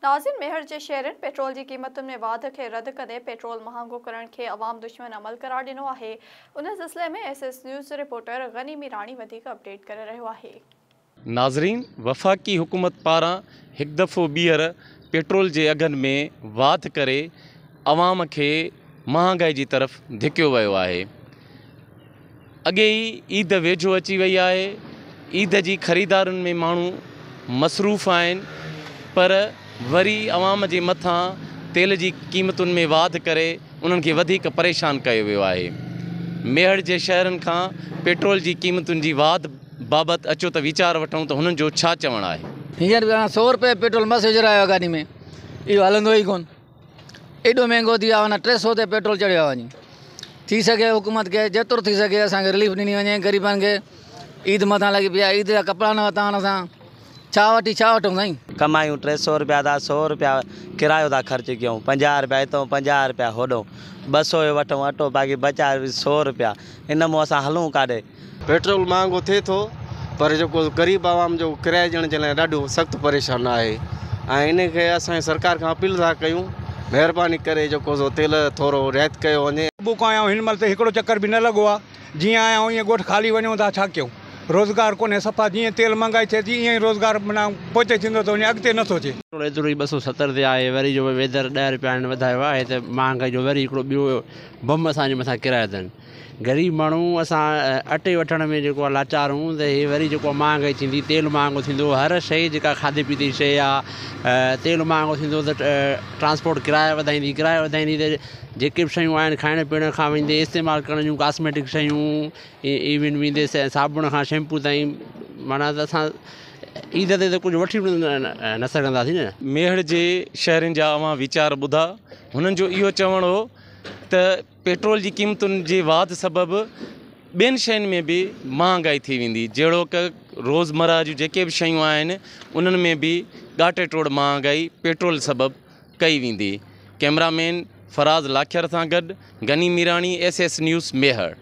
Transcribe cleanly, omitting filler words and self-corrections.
नाज़िन मेहर जे शहरनि पेट्रोल की क़ीमतुनि में वाध खे रद्द कंदे पेट्रोल महांगो करण खे अवाम दुश्मन अमल करार ॾिनो आहे। उन सिलसिले में SS न्यूज़ रिपोर्टर गनी मीरानी वधीक अपडेट करे रहियो आहे। नाज़रीन, वफ़ाक़ी हुकूमत पारां हिकु दफ़ो ॿीहर पेट्रोल जे अघनि में वाध करे अवाम खे महांगाई जी तरफ़ धिकियो वियो आहे। अॻे ई ईद वेझो अची वई आहे। ईद जी ख़रीदारुनि में माण्हू मसरूफ़ आहिनि, पर वरी अवाम जे मथां तेल जी क़ीमतुनि में वाध करे उन्हनि खे वधीक परेशान कयो वियो आहे। मेहर जे शहरनि खां पेट्रोल जी क़ीमतुनि जी वाध बाबति अचो त वीचार वठूं त हुननि जो छा चवणु आहे। हींअर 100 रुपए पेट्रोल बस विझरायो गाड़ी में, इहो हलंदो ई कोन। एॾो महांगो थी वियो आहे, 300 ते पेट्रोल चढ़ियो आहे। वञी थी सघे हुकूमत खे जेतिरो थी सघे असांखे रिलीफ ॾिनी वञे। ग़रीबनि खे ईद मथां लॻी पई आहे, ईद जा कपिड़ा न वरिता आहिनि, असां छा वठूं साईं। कमायूं 300 रुपया था, 100 रुपया किरायो था ख़र्च कयूं, 50 रुपया हितों 50 रुपया होॾों, 200 जो वठूं अटो, बाक़ी बचा 100 रुपया। इन मां असां हलूं काॾे। पेट्रोल महांगो थिए थो, पर जेको ग़रीब आवाम जो किराए ॾियण जे लाइ ॾाढो सख़्तु परेशान आहे। ऐं इन खे असां सरकार खां अपील था कयूं, महिरबानी करे जेको तेल थोरो रियायत कयो वञे। बुक आहियां हिन महिल त हिकिड़ो चक्कर बि न लॻो आहे। जीअं आया आहियूं ईअं ॻोठ खाली वञूं था, छा कयूं? रोज़गार कोन्हे सफ़ा। जीअं तेल महांगाई थिए थी ईअं ई रोज़गार माना पोचे थींदो थो वञे, अॻिते नथो थिए। एतिरो ई 270 ते आहे, वरी जो वेदर 10 रुपया वधायो आहे त महांगाई जो वरी हिकिड़ो ॿियो बम असांजे मथां किराया अथनि। ग़रीब माण्हू असां अटे वठण में जेको आहे लाचार हूं, त हे वरी जेको महांगाई थींदी, तेल महांगो थींदो, हर शइ जेका खाधे पीते जी शइ आहे, तेल महांगो थींदो त ट्रांसपोर्ट किराया वधाईंदी त जेके बि शयूं आहिनि खाइण पीअण खां वेंदे इस्तेमालु करण जूं कॉस्मेटिक शयूं, इवन वेंदे साबुण खां शैम्पू ताईं, माना त असां ईद ते त कुझु वठी न सघंदासीं न। मेहर जे शहरनि जा अवां वीचार ॿुधा। हुननि जो इहो चवणु हो त पेट्रोल जी क़ीमतुनि जे वाध सबबि ॿियनि शयुनि में बि महांगाई थी वेंदी, जहिड़ो की रोज़मर्रा जूं जेके बि शयूं आहिनि उन्हनि में बि ॻाटे टोड़ महांगाई पेट्रोल सबबि कई वेंदी। कैमरामैन फराज़ लाखियर सां गॾु गनी मीरानी, SS न्यूज़ मेहर।